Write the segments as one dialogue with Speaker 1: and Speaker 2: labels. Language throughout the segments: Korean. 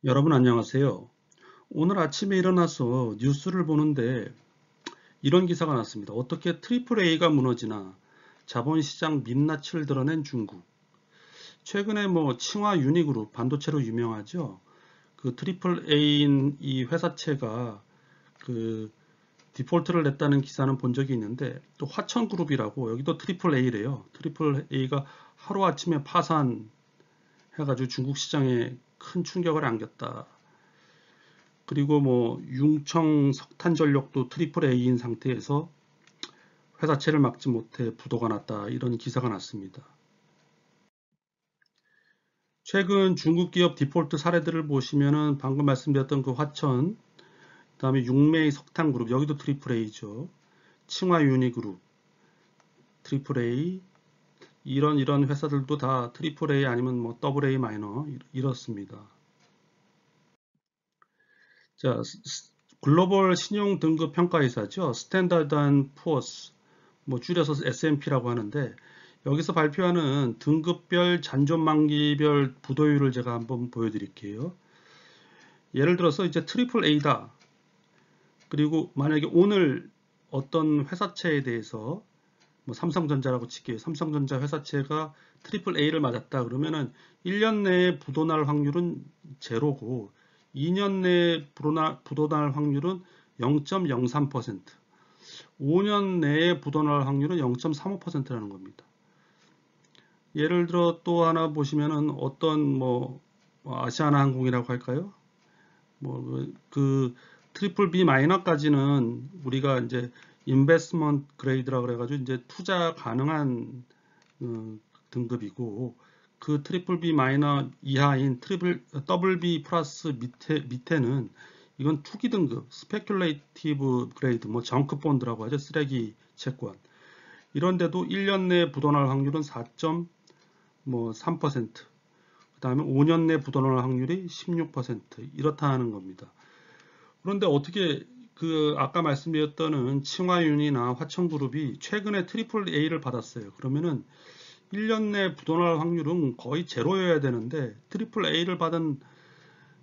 Speaker 1: 여러분 안녕하세요. 오늘 아침에 일어나서 뉴스를 보는데 이런 기사가 났습니다. 어떻게 트리플 A가 무너지나 자본시장 민낯을 드러낸 중국. 최근에 칭화 유니그룹 반도체로 유명하죠. 그 트리플 A인 이 회사채가 그 디폴트를 냈다는 기사는 본 적이 있는데 또 화천그룹이라고 여기도 트리플 A래요. 트리플 A가 하루아침에 파산해가지고 중국 시장에 큰 충격을 안겼다. 그리고 융청 석탄전력도 트리플 A인 상태에서 회사채를 막지 못해 부도가 났다. 이런 기사가 났습니다. 최근 중국 기업 디폴트 사례들을 보시면은 방금 말씀드렸던 그 화천, 그다음에 육메이 석탄그룹, 여기도 트리플 A죠. 칭화 유니그룹, 트리플 A, 이런 회사들도 다 트리플 A 아니면 더블 A 마이너 이렇습니다. 자, 글로벌 신용 등급 평가회사죠. 스탠다드 앤 푸어스, 줄여서 S&P라고 하는데 여기서 발표하는 등급별 잔존 만기별 부도율을 제가 한번 보여드릴게요. 예를 들어서 이제 트리플 A다. 그리고 만약에 오늘 어떤 회사채에 대해서 삼성전자라고 칠게요. 삼성전자 회사채가 트리플 A를 맞았다 그러면은 1년 내에 부도날 확률은 제로고 2년 내에 부도날 확률은 0.03%, 5년 내에 부도날 확률은 0.35%라는 겁니다. 예를 들어 또 하나 보시면은 어떤 아시아나항공이라고 할까요? 그 트리플 B 마이너까지는 우리가 이제 인베스먼트 그레이드라 그래가지고 이제 투자 가능한 등급이고 그 트리플 B 마이너 이하인 트리플 더블 B 플러스 밑에는 이건 투기 등급 스페큘레이티브 그레이드 정크 본드라고 하죠. 쓰레기 채권. 이런데도 1년 내에 부도날 확률은 4.3%, 그 다음에 5년 내 부도날 확률이 16% 이렇다는 겁니다. 그런데 어떻게 아까 말씀드렸던 칭화윤이나 화천그룹이 최근에 트리플 A를 받았어요. 그러면은 1년 내 부도날 확률은 거의 제로여야 되는데 트리플 A를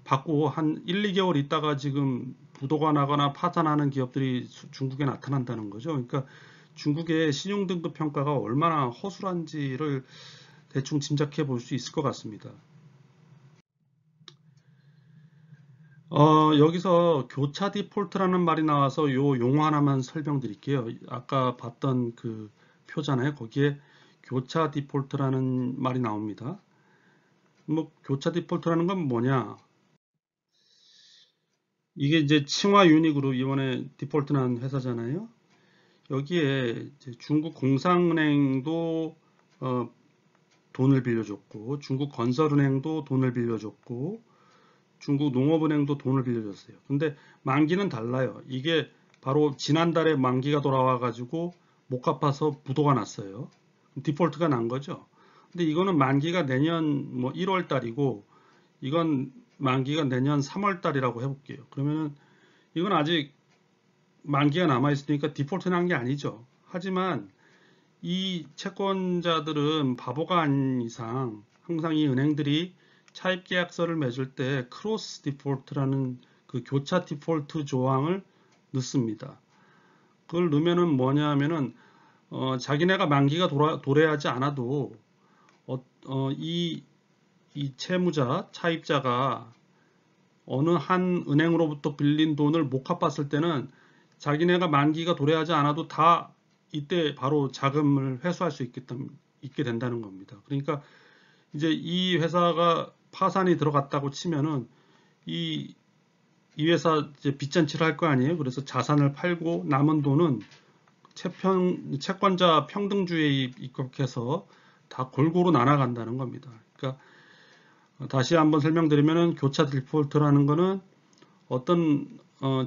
Speaker 1: 받고 한 1, 2개월 있다가 지금 부도가 나거나 파산하는 기업들이 중국에 나타난다는 거죠. 그러니까 중국의 신용등급 평가가 얼마나 허술한지를 대충 짐작해 볼 수 있을 것 같습니다. 여기서 교차 디폴트라는 말이 나와서 요 용어 하나만 설명드릴게요. 아까 봤던 그 표잖아요. 거기에 교차 디폴트라는 말이 나옵니다. 교차 디폴트라는 건 뭐냐? 이게 이제 칭화 유니그룹 이번에 디폴트 난 회사잖아요. 여기에 이제 중국 공상은행도 돈을 빌려줬고, 중국 건설은행도 돈을 빌려줬고, 중국 농업은행도 돈을 빌려줬어요. 근데 만기는 달라요. 이게 바로 지난달에 만기가 돌아와가지고 못 갚아서 부도가 났어요. 디폴트가 난 거죠. 근데 이거는 만기가 내년 1월 달이고 이건 만기가 내년 3월 달이라고 해볼게요. 그러면은 이건 아직 만기가 남아 있으니까 디폴트 난 게 아니죠. 하지만 이 채권자들은 바보가 아닌 이상 항상 이 은행들이 차입 계약서를 맺을 때 크로스 디폴트라는 그 교차 디폴트 조항을 넣습니다. 그걸 넣으면은 뭐냐 하면은 자기네가 만기가 도래하지 않아도 이 채무자 차입자가 어느 한 은행으로부터 빌린 돈을 못 갚았을 때는 자기네가 만기가 도래하지 않아도 다 이때 바로 자금을 회수할 수 있게 된다는 겁니다. 그러니까 이제 이 회사가 파산이 들어갔다고 치면은 이, 이 회사 이제 빚잔치를 할 거 아니에요. 그래서 자산을 팔고 남은 돈은 채권자 평등주의에 입각해서 다 골고루 나눠간다는 겁니다. 그러니까 다시 한번 설명드리면은 교차 디폴트라는 거는 어떤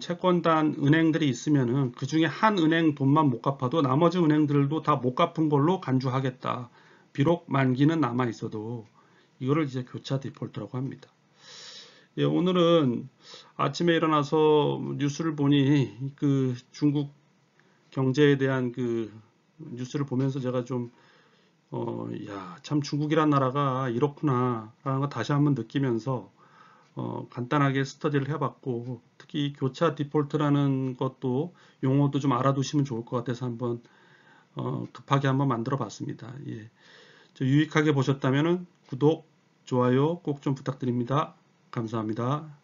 Speaker 1: 채권단 은행들이 있으면은 그 중에 한 은행 돈만 못 갚아도 나머지 은행들도 다 못 갚은 걸로 간주하겠다. 비록 만기는 남아 있어도 이거를 이제 교차 디폴트라고 합니다. 예, 오늘은 아침에 일어나서 뉴스를 보니 그 중국 경제에 대한 그 뉴스를 보면서 제가 좀 참 중국이란 나라가 이렇구나 라는 거 다시 한번 느끼면서 간단하게 스터디를 해봤고, 특히 교차 디폴트라는 것도 용어도 좀 알아두시면 좋을 것 같아서 한번 급하게 한번 만들어 봤습니다. 예. 유익하게 보셨다면 구독, 좋아요 꼭 좀 부탁드립니다. 감사합니다.